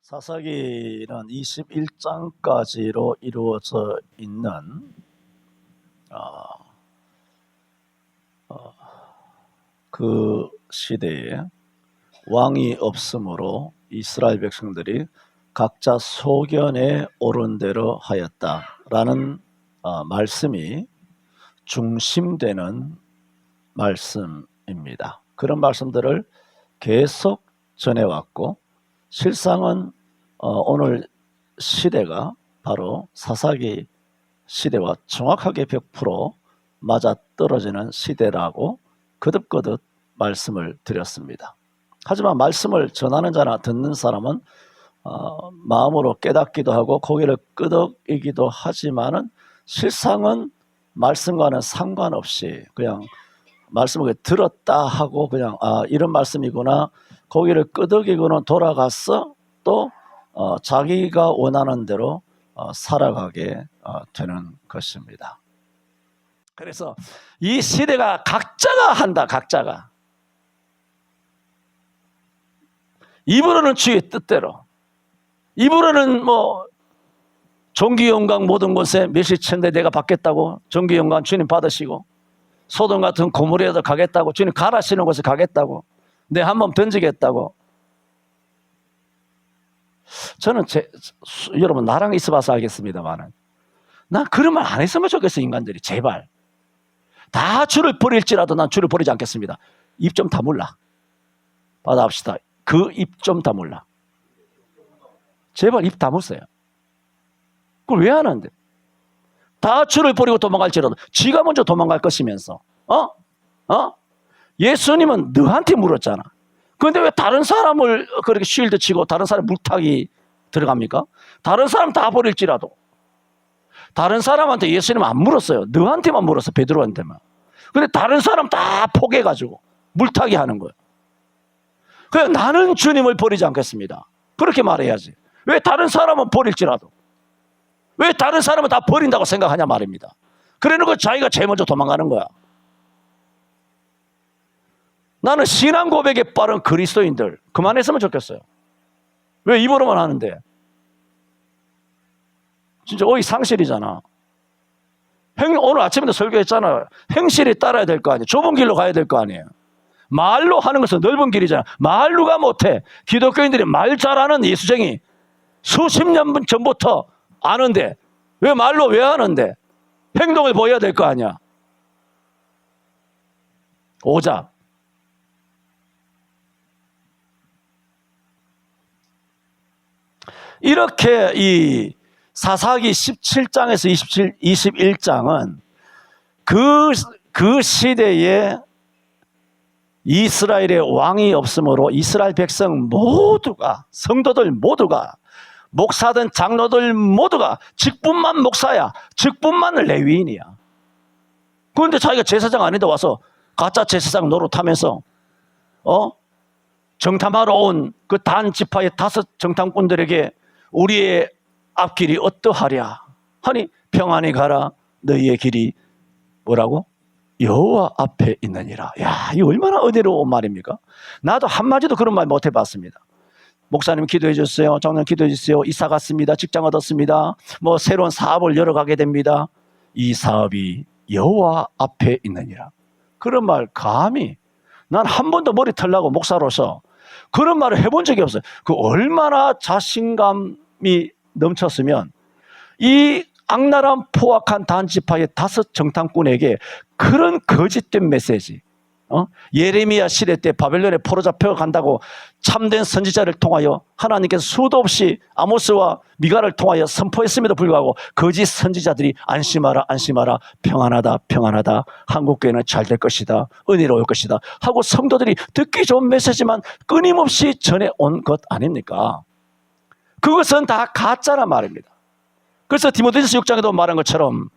사사기는 21장까지로 이루어져 있는 그 시대에 왕이 없으므로 이스라엘 백성들이 각자 소견에 오른 대로 하였다라는 말씀이 중심되는 말씀입니다. 그런 말씀들을 계속 전해왔고, 실상은 오늘 시대가 바로 사사기 시대와 정확하게 100% 맞아떨어지는 시대라고 거듭거듭 말씀을 드렸습니다. 하지만 말씀을 전하는 자나 듣는 사람은 마음으로 깨닫기도 하고 고개를 끄덕이기도 하지만은 실상은 말씀과는 상관없이 그냥 말씀을 들었다 하고 그냥 이런 말씀이구나 고개를 끄덕이고는 돌아가서 또 자기가 원하는 대로 살아가게 되는 것입니다. 그래서 이 시대가 각자가 한다. 각자가 입으로는 주의 뜻대로, 입으로는 뭐 존귀 영광 모든 곳에 몇십천대 내가 받겠다고, 존귀 영광 주님 받으시고, 소돔 같은 고물에도 가겠다고, 주님 가라시는 곳에 가겠다고, 내 한 몸 던지겠다고. 저는 여러분 나랑 있어봐서 알겠습니다만은 난 그런 말 안 했으면 좋겠어. 인간들이 제발 다 주를 버릴지라도 난 주를 버리지 않겠습니다. 입 좀 다물라. 받아합시다. 그 입 좀 다물라. 제발 입 다물세요. 그걸 왜 하는데? 다 주를 버리고 도망갈지라도 지가 먼저 도망갈 것이면서 예수님은 너한테 물었잖아. 그런데 왜 다른 사람을 그렇게 쉴드 치고 다른 사람 물타기 들어갑니까? 다른 사람 다 버릴지라도. 다른 사람한테 예수님은 안 물었어요. 너한테만 물었어. 베드로한테만. 근데 다른 사람 다 포기해가지고 물타기 하는 거예요. 그래서 나는 주님을 버리지 않겠습니다. 그렇게 말해야지. 왜 다른 사람은 버릴지라도. 왜 다른 사람은 다 버린다고 생각하냐 말입니다. 그래놓고 자기가 제일 먼저 도망가는 거야. 나는 신앙 고백에 빠른 그리스도인들 그만했으면 좋겠어요. 왜 입으로만 하는데? 진짜 어이 상실이잖아. 오늘 아침에도 설교했잖아요. 행실이 따라야 될 거 아니에요. 좁은 길로 가야 될 거 아니에요. 말로 하는 것은 넓은 길이잖아. 말 누가 못해. 기독교인들이 말 잘하는 예수쟁이 수십 년 전부터 아는데 왜 말로 왜 하는데? 행동을 보여야 될 거 아니야. 오자. 이렇게 이 사사기 17장에서 21장은 그 시대에 이스라엘의 왕이 없으므로 이스라엘 백성 모두가, 성도들 모두가, 목사든 장로들 모두가 직분만 목사야, 직분만 레위인이야. 그런데 자기가 제사장 아닌데 와서 가짜 제사장 노릇하면서 정탐하러 온 그 단 지파의 5 정탐꾼들에게 우리의 앞길이 어떠하랴 하니 평안히 가라 너희의 길이 뭐라고? 여호와 앞에 있느니라. 야, 이 얼마나 은혜로운 말입니까? 나도 한마디도 그런 말 못 해봤습니다. 목사님 기도해 주세요. 장로님 기도해 주세요. 이사 갔습니다. 직장 얻었습니다. 뭐 새로운 사업을 열어가게 됩니다. 이 사업이 여호와 앞에 있느니라. 그런 말 감히 난 한 번도 머리 털라고 목사로서 그런 말을 해본 적이 없어요. 그 얼마나 자신감이 넘쳤으면 이 악랄한 포악한 단지파의 5 정탐꾼에게 그런 거짓된 메시지, 예레미야 시대 때 바벨론에 포로 잡혀 간다고 참된 선지자를 통하여 하나님께서 수도 없이 아모스와 미가를 통하여 선포했음에도 불구하고 거짓 선지자들이 안심하라 안심하라 평안하다 평안하다 한국교회는 잘 될 것이다 은혜로울 것이다 하고 성도들이 듣기 좋은 메시지만 끊임없이 전해온 것 아닙니까? 그것은 다 가짜란 말입니다. 그래서 디모데전서 6장에도 말한 것처럼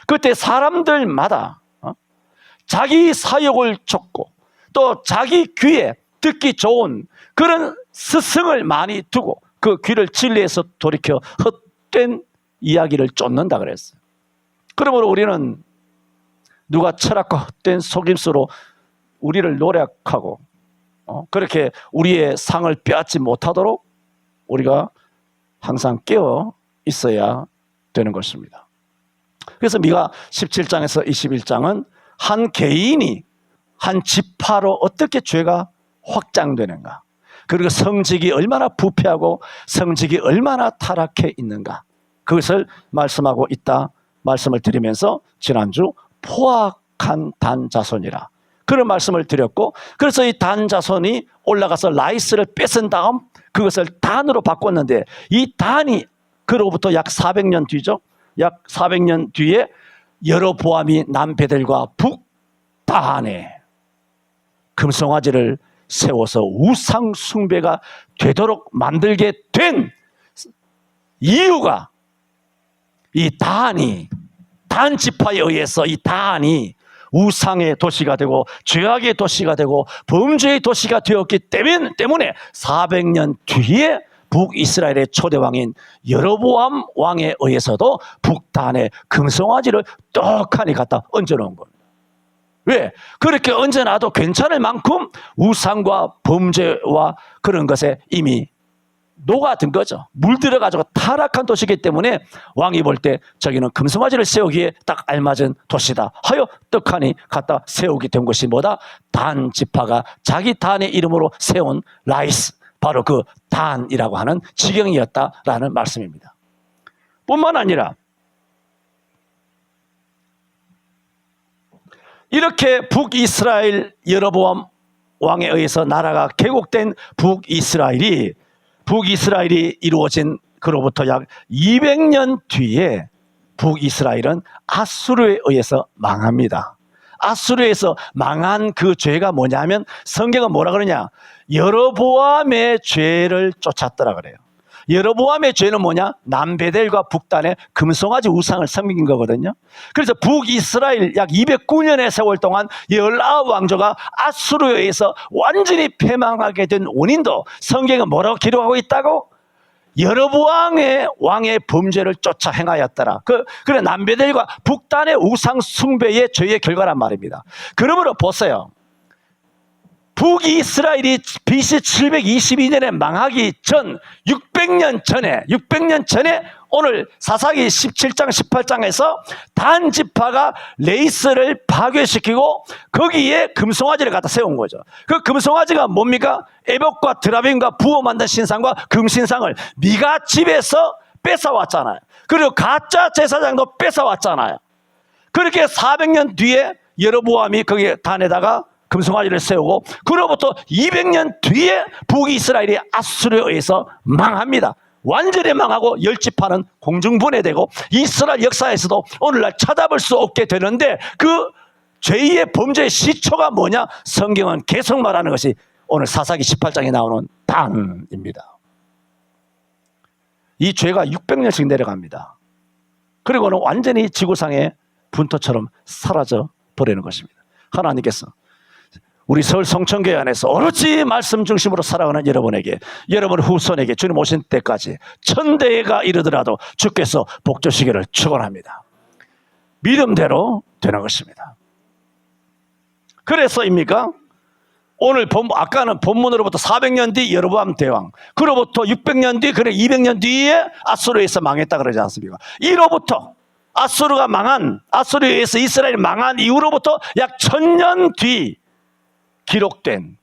그때 사람들마다 자기 사욕을 쫓고 또 자기 귀에 듣기 좋은 그런 스승을 많이 두고 그 귀를 진리에서 돌이켜 헛된 이야기를 쫓는다 그랬어요. 그러므로 우리는 누가 철학과 헛된 속임수로 우리를 노력하고 그렇게 우리의 상을 빼앗지 못하도록 우리가 항상 깨어 있어야 되는 것입니다. 그래서 미가 17장에서 21장은 한 개인이 한 지파로 어떻게 죄가 확장되는가, 그리고 성직이 얼마나 부패하고 성직이 얼마나 타락해 있는가, 그것을 말씀하고 있다 말씀을 드리면서 지난주 포악한 단 자손이라 그런 말씀을 드렸고, 그래서 이 단 자손이 올라가서 라이스를 뺏은 다음 그것을 단으로 바꿨는데, 이 단이 그로부터 약 400년 뒤죠. 약 400년 뒤에 여로보암이 남베델과 북단에 금송아지를 세워서 우상 숭배가 되도록 만들게 된 이유가, 이 단이, 단 지파에 의해서 이 단이 우상의 도시가 되고 죄악의 도시가 되고 범죄의 도시가 되었기 때문에 400년 뒤에 북이스라엘의 초대왕인 여로보암 왕에 의해서도 북단에 금송아지를 떡하니 갖다 얹어놓은 겁니다. 왜? 그렇게 얹어놔도 괜찮을 만큼 우상과 범죄와 그런 것에 이미 녹아든 거죠. 물들어가지고 타락한 도시이기 때문에 왕이 볼 때 저기는 금송아지를 세우기에 딱 알맞은 도시다 하여 떡하니 갖다 세우게 된 것이 뭐다? 단 지파가 자기 단의 이름으로 세운 라이스, 바로 그 단이라고 하는 지경이었다라는 말씀입니다. 뿐만 아니라 이렇게 북이스라엘 여로보암 왕에 의해서 나라가 개국된 북이스라엘이 이루어진 그로부터 약 200년 뒤에 북이스라엘은 아수르에 의해서 망합니다. 아수르에서 망한 그 죄가 뭐냐면, 성경은 뭐라 그러냐, 여로보암의 죄를 쫓았더라 그래요. 여로보암의 죄는 뭐냐? 남베델과 북단의 금송아지 우상을 섬긴 거거든요. 그래서 북이스라엘 약 209년의 세월 동안 19 왕조가 아수르에 의해서 완전히 패망하게 된 원인도 성경은 뭐라고 기록하고 있다고? 여로보암의 왕의 범죄를 쫓아 행하였더라. 그래 남베델과 북단의 우상 숭배의 죄의 결과란 말입니다. 그러므로 보세요. 북이스라엘이 BC 722년에 망하기 전 600년 전에 오늘 사사기 17장 18장에서 단 지파가 레이스를 파괴시키고 거기에 금송아지를 갖다 세운 거죠. 그 금송아지가 뭡니까? 에봇과 드라빔과 부어 만든 신상과 금신상을 미가 집에서 뺏어왔잖아요. 그리고 가짜 제사장도 뺏어왔잖아요. 그렇게 400년 뒤에 여로보암이 거기 단에다가 금송아지를 세우고, 그로부터 200년 뒤에 북이스라엘이 아수르에 의해서 망합니다. 완전히 망하고 10지파는 공중분해되고 이스라엘 역사에서도 오늘날 찾아볼 수 없게 되는데, 그 죄의 범죄의 시초가 뭐냐? 성경은 계속 말하는 것이 오늘 사사기 18장에 나오는 단입니다. 이 죄가 600년씩 내려갑니다. 그리고는 완전히 지구상의 분토처럼 사라져 버리는 것입니다. 하나님께서 우리 서울 성천교회 안에서 오로지 말씀 중심으로 살아가는 여러분에게, 여러분 후손에게 주님 오신 때까지 천대가 이르더라도 주께서 복주시기를 축원합니다. 믿음대로 되는 것입니다. 그래서입니까? 오늘 아까는 본문으로부터 400년 뒤 여로보암 대왕, 그로부터 600년 뒤, 그래 200년 뒤에 아수르에서 망했다 그러지 않습니까? 이로부터 아수르에 의해서 이스라엘이 망한 이후로부터 약 1000년 뒤 기록된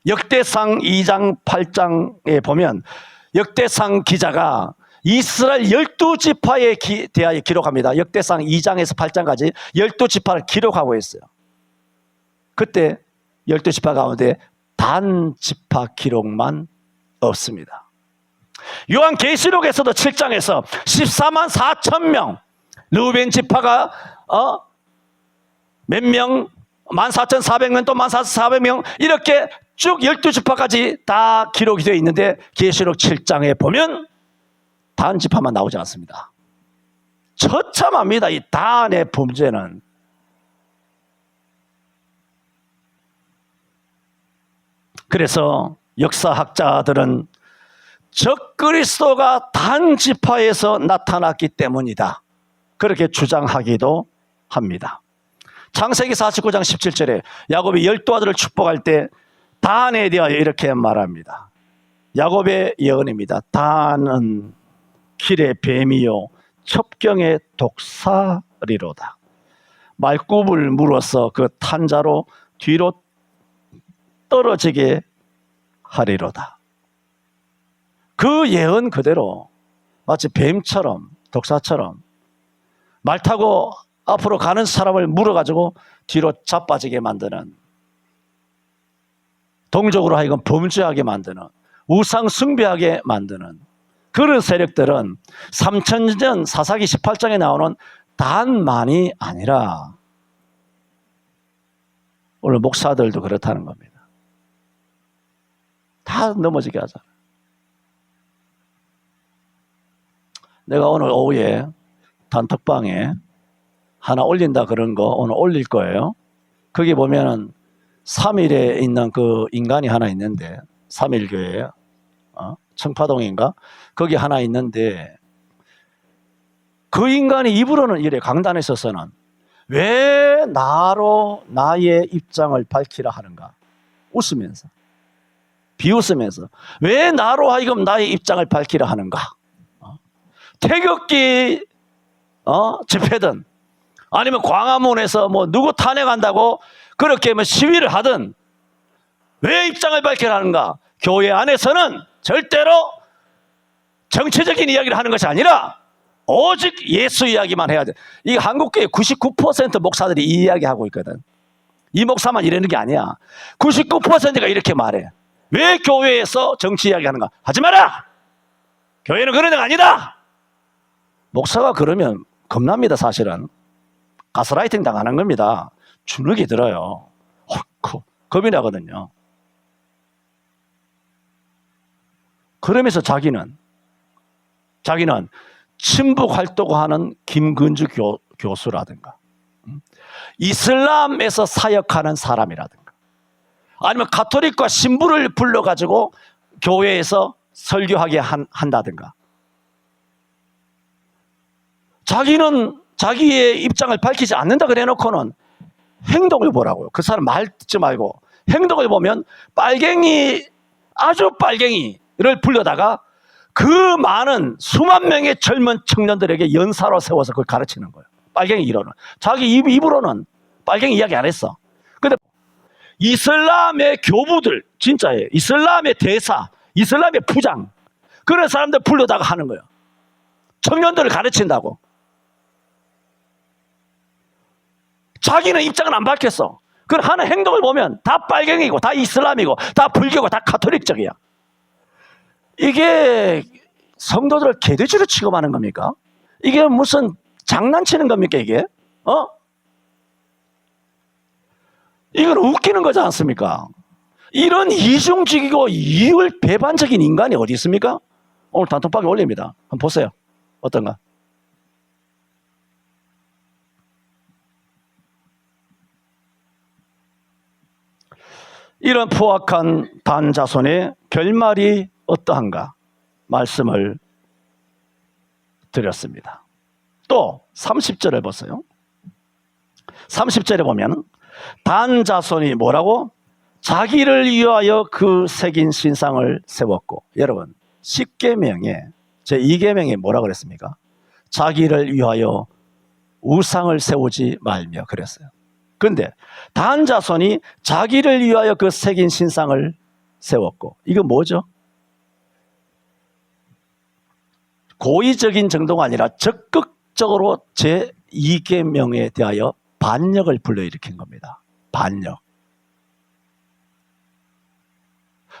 역대상 2장 8장에 보면 역대상 기자가 이스라엘 12지파에 대하여 기록합니다. 역대상 2장에서 8장까지 12지파를 기록하고 있어요. 그때 12지파 가운데 단 지파 기록만 없습니다. 요한계시록에서도 7장에서 14만 4천 명, 르우벤 지파가 몇 명, 14,400명 또 14,400명 이렇게 쭉 12지파까지 다 기록이 되어 있는데 계시록 7장에 보면 단 지파만 나오지 않습니다. 처참합니다. 이 단의 범죄는. 그래서 역사학자들은 적그리스도가 단 지파에서 나타났기 때문이다, 그렇게 주장하기도 합니다. 창세기 49장 17절에 야곱이 12 아들을 축복할 때 단에 대하여 이렇게 말합니다. 야곱의 예언입니다. 단은 길의 뱀이요 첩경의 독사리로다. 말굽을 물어서 그 탄자로 뒤로 떨어지게 하리로다. 그 예언 그대로 마치 뱀처럼 독사처럼 말 타고 앞으로 가는 사람을 물어가지고 뒤로 자빠지게 만드는, 동적으로 하여금 범죄하게 만드는, 우상 숭배하게 만드는 그런 세력들은 3000년 사사기 18장에 나오는 단만이 아니라 오늘 목사들도 그렇다는 겁니다. 다 넘어지게 하잖아. 내가 오늘 오후에 단톡방에 하나 올린다 그런 거 오늘 올릴 거예요. 거기 보면은 3일에 있는 그 인간이 하나 있는데, 3일교회에 청파동인가? 거기 하나 있는데, 그 인간이 입으로는 이래, 강단에 서서는 왜 나로 나의 입장을 밝히라 하는가? 웃으면서, 비웃으면서 왜 나로 하여금 나의 입장을 밝히라 하는가? 태극기 집회든 아니면 광화문에서 뭐 누구 탄핵한다고 그렇게 뭐 시위를 하든 왜 입장을 밝히라 하는가? 교회 안에서는 절대로 정치적인 이야기를 하는 것이 아니라 오직 예수 이야기만 해야 돼. 이 한국교회 99% 목사들이 이 이야기하고 있거든. 이 목사만 이러는 게 아니야. 99%가 이렇게 말해. 왜 교회에서 정치 이야기하는가? 하지 마라! 교회는 그런 데가 아니다! 목사가 그러면 겁납니다. 사실은 가스라이팅 당하는 겁니다. 주눅이 들어요. 겁이 나거든요. 그러면서 자기는 친북 활동하는 김근주 교수라든가 이슬람에서 사역하는 사람이라든가 아니면 가톨릭과 신부를 불러가지고 교회에서 설교하게 한다든가, 자기는 자기의 입장을 밝히지 않는다 그래 놓고는 행동을 보라고요. 그 사람 말 듣지 말고 행동을 보면 빨갱이, 아주 빨갱이를 불러다가 그 많은 수만 명의 젊은 청년들에게 연사로 세워서 그걸 가르치는 거예요. 빨갱이 이론은. 자기 입으로는 빨갱이 이야기 안 했어. 근데 이슬람의 교부들, 진짜예요. 이슬람의 대사, 이슬람의 부장, 그런 사람들 불러다가 하는 거예요. 청년들을 가르친다고. 자기는 입장은 안 밝혔어. 그 하는 행동을 보면 다 빨갱이고 다 이슬람이고 다 불교고 다 가톨릭적이야. 이게 성도들을 개돼지로 취급하는 겁니까? 이게 무슨 장난치는 겁니까 이게? 이건 웃기는 거지 않습니까? 이런 이중적이고 이율 배반적인 인간이 어디 있습니까? 오늘 단톡방에 올립니다. 한번 보세요. 어떤가? 이런 포악한 단자손의 결말이 어떠한가 말씀을 드렸습니다. 또 30절을 보세요. 30절에 보면 단자손이 뭐라고? 자기를 위하여 그 새긴 신상을 세웠고, 여러분 10계명에 제2계명에 뭐라 그랬습니까? 자기를 위하여 우상을 세우지 말며 그랬어요. 그런데 단자손이 자기를 위하여 그 새긴 신상을 세웠고, 이거 뭐죠? 고의적인 정도가 아니라 적극적으로 제2계명에 대하여 반역을 불러일으킨 겁니다. 반역.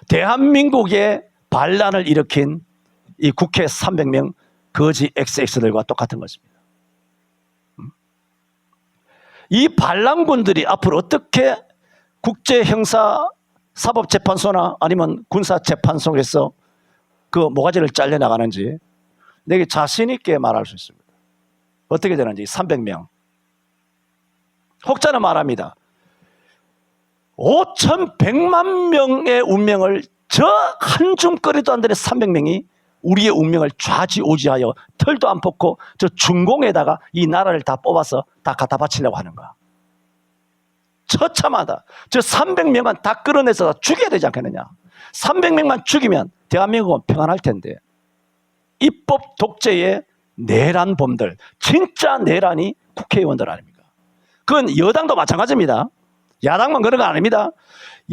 대한민국에 반란을 일으킨 이 국회 300명 거지 XX들과 똑같은 것입니다. 이 반란군들이 앞으로 어떻게 국제형사사법재판소나 아니면 군사재판소에서 그 모가지를 잘려나가는지 내게 자신 있게 말할 수 있습니다. 어떻게 되는지 300명. 혹자는 말합니다. 5,100만 명의 운명을 저 한 줌거리도 안 되는 300명이 우리의 운명을 좌지우지하여 털도 안 뽑고 저 중공에다가 이 나라를 다 뽑아서 다 갖다 바치려고 하는 거야. 처참하다. 저 300명은 다 끌어내서 다 죽여야 되지 않겠느냐. 300명만 죽이면 대한민국은 평안할 텐데 입법 독재의 내란범들, 진짜 내란이 국회의원들 아닙니까? 그건 여당도 마찬가지입니다. 야당만 그런 거 아닙니다.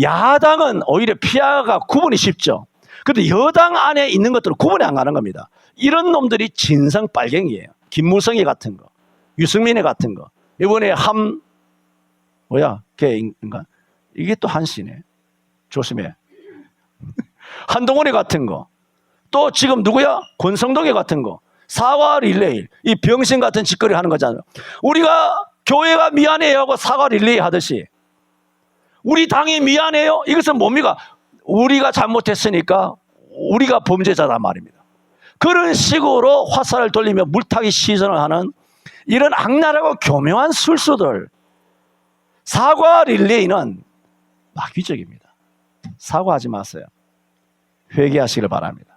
야당은 오히려 피하가 구분이 쉽죠. 그런데 여당 안에 있는 것들은 구분이 안 가는 겁니다. 이런 놈들이 진성 빨갱이에요. 김무성이 같은 거, 유승민이 같은 거, 이번에 걔인가? 이게 또 한씨네. 조심해. 한동훈이 같은 거, 또 지금 누구야? 권성동이 같은 거, 사과 릴레이, 이 병신 같은 짓거리 하는 거잖아요. 우리가 교회가 미안해요 하고 사과 릴레이 하듯이 우리 당이 미안해요? 이것은 뭡니까? 우리가 잘못했으니까 우리가 범죄자단 말입니다. 그런 식으로 화살을 돌리며 물타기 시전을 하는 이런 악랄하고 교묘한 술수들, 사과 릴레이는 마귀적입니다. 사과하지 마세요. 회개하시길 바랍니다.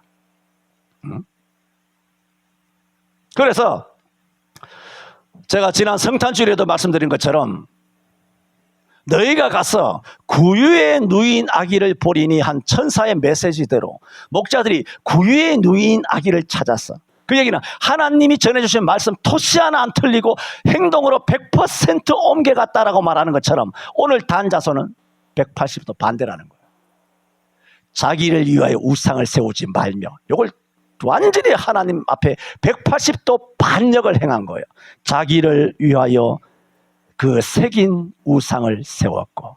그래서 제가 지난 성탄주일에도 말씀드린 것처럼 너희가 가서 구유에 누인 아기를 보리니 한 천사의 메시지대로 목자들이 구유에 누인 아기를 찾았어. 그 얘기는 하나님이 전해주신 말씀 토시 하나 안 틀리고 행동으로 100% 옮겨갔다라고 말하는 것처럼 오늘 단자손은 180도 반대라는 거예요. 자기를 위하여 우상을 세우지 말며, 이걸 완전히 하나님 앞에 180도 반역을 행한 거예요. 자기를 위하여 그 새긴 우상을 세웠고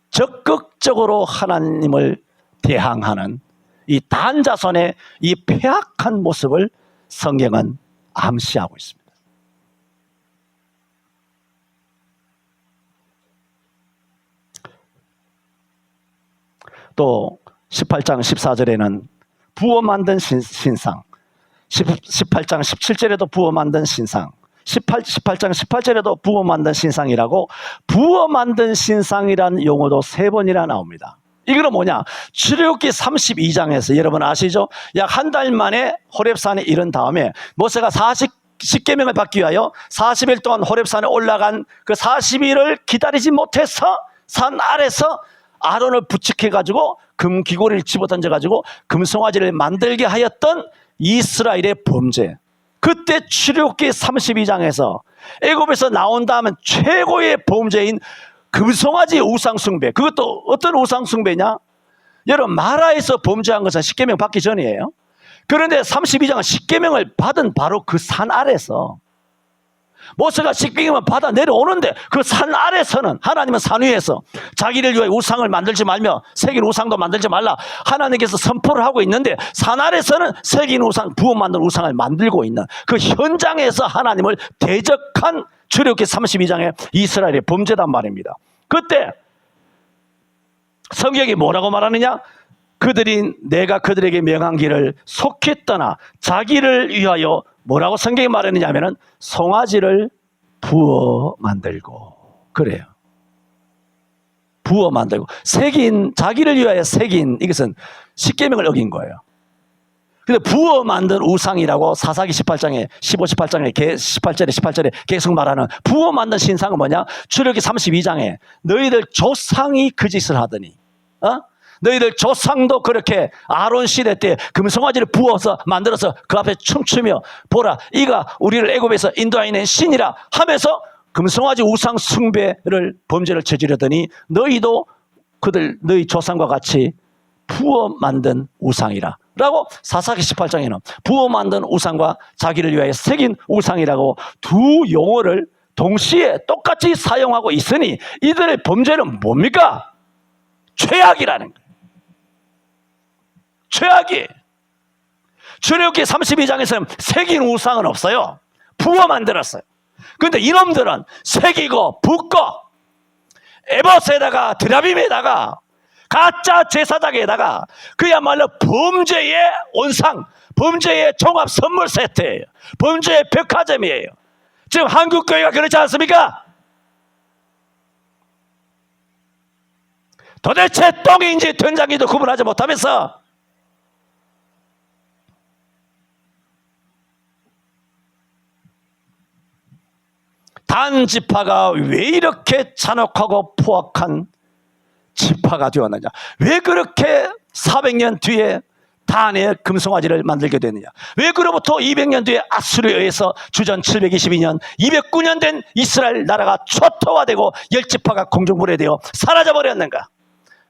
적극적으로 하나님을 대항하는 이 단자손의 이 폐악한 모습을 성경은 암시하고 있습니다. 또 18장 14절에는 부어 만든 신상, 18장 17절에도 부어 만든 신상, 18장 18절에도 부어 만든 신상이라고, 부어 만든 신상이란 용어도 3번이나 나옵니다. 이거는 뭐냐? 출애굽기 32장에서 여러분 아시죠? 약 한 달 만에 호렙산에 이른 다음에 모세가 10계명을 받기 위하여 40일 동안 호렙산에 올라간 그 40일을 기다리지 못해서 산 아래서 아론을 부축해가지고 금귀고리를 집어던져가지고 금송아지를 만들게 하였던 이스라엘의 범죄. 그때 출애굽기 32장에서 애굽에서 나온 다음에 최고의 범죄인 금송아지 우상숭배, 그것도 어떤 우상숭배냐? 여러분 마라에서 범죄한 것은 십계명 받기 전이에요. 그런데 32장은 십계명을 받은 바로 그 산 아래서 모세가 십계명을 받아 내려오는데 그 산 아래서는 하나님은 산 위에서 자기를 위해 우상을 만들지 말며 새긴 우상도 만들지 말라 하나님께서 선포를 하고 있는데 산 아래서는 새긴 우상, 부어 만든 우상을 만들고 있는 그 현장에서 하나님을 대적한 출애굽기 32장의 이스라엘의 범죄단 말입니다. 그때 성경이 뭐라고 말하느냐? 그들이 내가 그들에게 명한 길을 속히 떠나 자기를 위하여 뭐라고 성경이 말했느냐 하면은 송아지를 부어 만들고, 그래요. 부어 만들고 새긴, 자기를 위하여 새긴, 이것은 십계명을 어긴 거예요. 근데 부어 만든 우상이라고 사사기 18장에 18절에 18절에 계속 말하는 부어 만든 신상은 뭐냐? 출애굽기 32장에 너희들 조상이 그 짓을 하더니 너희들 조상도 그렇게 아론 시대 때 금송아지를 부어서 만들어서 그 앞에 춤추며 보라 이가 우리를 애굽에서 인도하여낸 신이라 하면서 금송아지 우상 숭배를 범죄를 저지르더니 너희도 너희 조상과 같이 부어 만든 우상이라 라고 사사기 18장에는 부어 만든 우상과 자기를 위하여 새긴 우상이라고 두 용어를 동시에 똑같이 사용하고 있으니 이들의 범죄는 뭡니까? 죄악이라는 거예요. 죄악이. 출애굽기 32장에서는 새긴 우상은 없어요. 부어 만들었어요. 그런데 이놈들은 새기고 붓고 에봇에다가 드라빔에다가 가짜 제사장에다가 그야말로 범죄의 온상, 범죄의 종합 선물 세트예요. 범죄의 백화점이에요. 지금 한국교회가 그렇지 않습니까? 도대체 똥인지 된장인지 구분하지 못하면서 단지파가 왜 이렇게 잔혹하고 포악한 지파가 되었느냐? 왜 그렇게 400년 뒤에 단의 금송아지를 만들게 되느냐? 왜 그로부터 200년 뒤에 아수르에 의해서 주전 722년 209년 된 이스라엘 나라가 초토화되고 10지파가 공중분해되어 사라져버렸는가?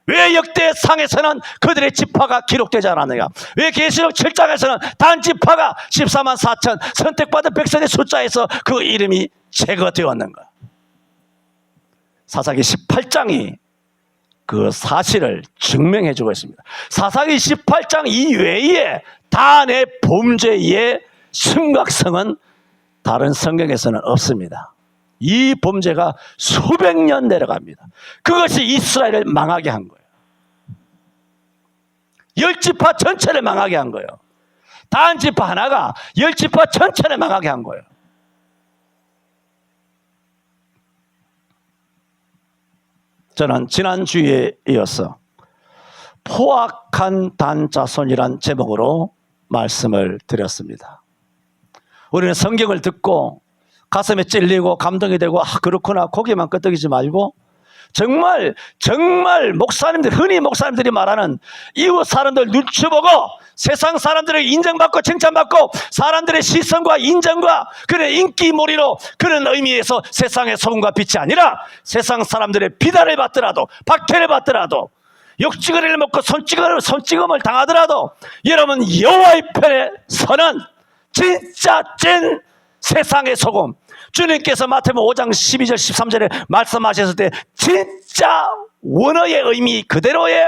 왜 역대상에서는 그들의 지파가 기록되지 않았느냐? 왜 계시록 7장에서는 단지파가 14만 4천 선택받은 백성의 숫자에서 그 이름이 제거되었는가? 사사기 18장이 그 사실을 증명해주고 있습니다. 사사기 18장 이외에 단의 범죄의 심각성은 다른 성경에서는 없습니다. 이 범죄가 수백 년 내려갑니다. 그것이 이스라엘을 망하게 한 거예요. 10지파 전체를 망하게 한 거예요. 단지파 하나가 10지파 전체를 망하게 한 거예요. 저는 지난주에 이어서 포악한 단자손이란 제목으로 말씀을 드렸습니다. 우리는 성경을 듣고 가슴에 찔리고 감동이 되고 그렇구나 고개만 끄덕이지 말고 정말 목사님들, 흔히 목사님들이 말하는 이웃 사람들 눈치 보고 세상 사람들을 인정받고 칭찬받고 사람들의 시선과 인정과 그런 인기몰이로 그런 의미에서 세상의 소금과 빛이 아니라 세상 사람들의 비난을 받더라도 박해를 받더라도 욕지거리를 먹고 손찌검을 당하더라도 여러분 여호와의 편에 서는 진짜 찐 세상의 소금, 주님께서 마태복음 5장 12절 13절에 말씀하셨을 때 진짜 원어의 의미 그대로의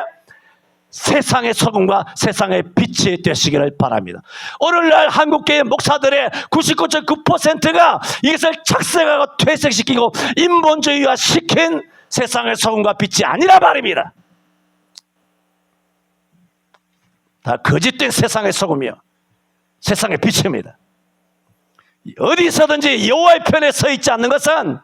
세상의 소금과 세상의 빛이 되시기를 바랍니다. 오늘날 한국교회 목사들의 99.9%가 이것을 착색하고 퇴색시키고 인본주의화 시킨 세상의 소금과 빛이 아니라 말입니다. 다 거짓된 세상의 소금이요 세상의 빛입니다. 어디서든지 여호와의 편에 서 있지 않는 것은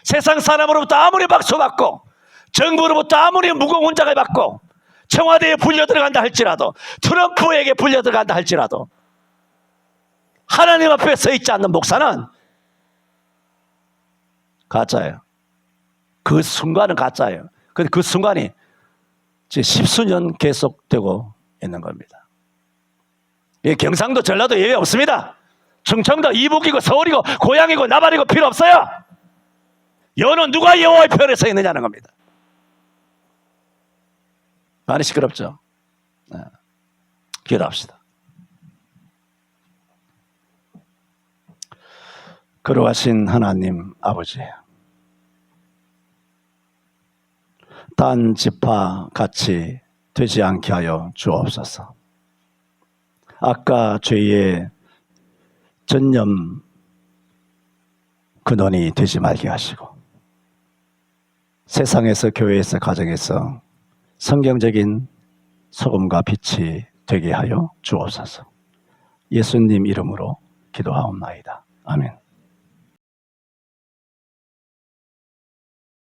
세상 사람으로부터 아무리 박수받고 정부로부터 아무리 무거운 훈장을 받고 청와대에 불려 들어간다 할지라도 트럼프에게 불려 들어간다 할지라도 하나님 앞에 서 있지 않는 목사는 가짜예요. 그 순간은 가짜예요. 근데 그 순간이 지금 10수년 계속되고 있는 겁니다. 경상도 전라도 예외 없습니다. 충청도 이북이고 서울이고 고향이고 나발이고 필요 없어요. 여는 누가 여호와의 편에 서 있느냐는 겁니다. 많이 시끄럽죠? 네. 기도합시다. 거룩하신 하나님 아버지, 단 지파 같이 되지 않게 하여 주옵소서. 아까 죄의 전념 근원이 되지 말게 하시고 세상에서 교회에서 가정에서 성경적인 소금과 빛이 되게 하여 주옵소서. 예수님 이름으로 기도하옵나이다. 아멘.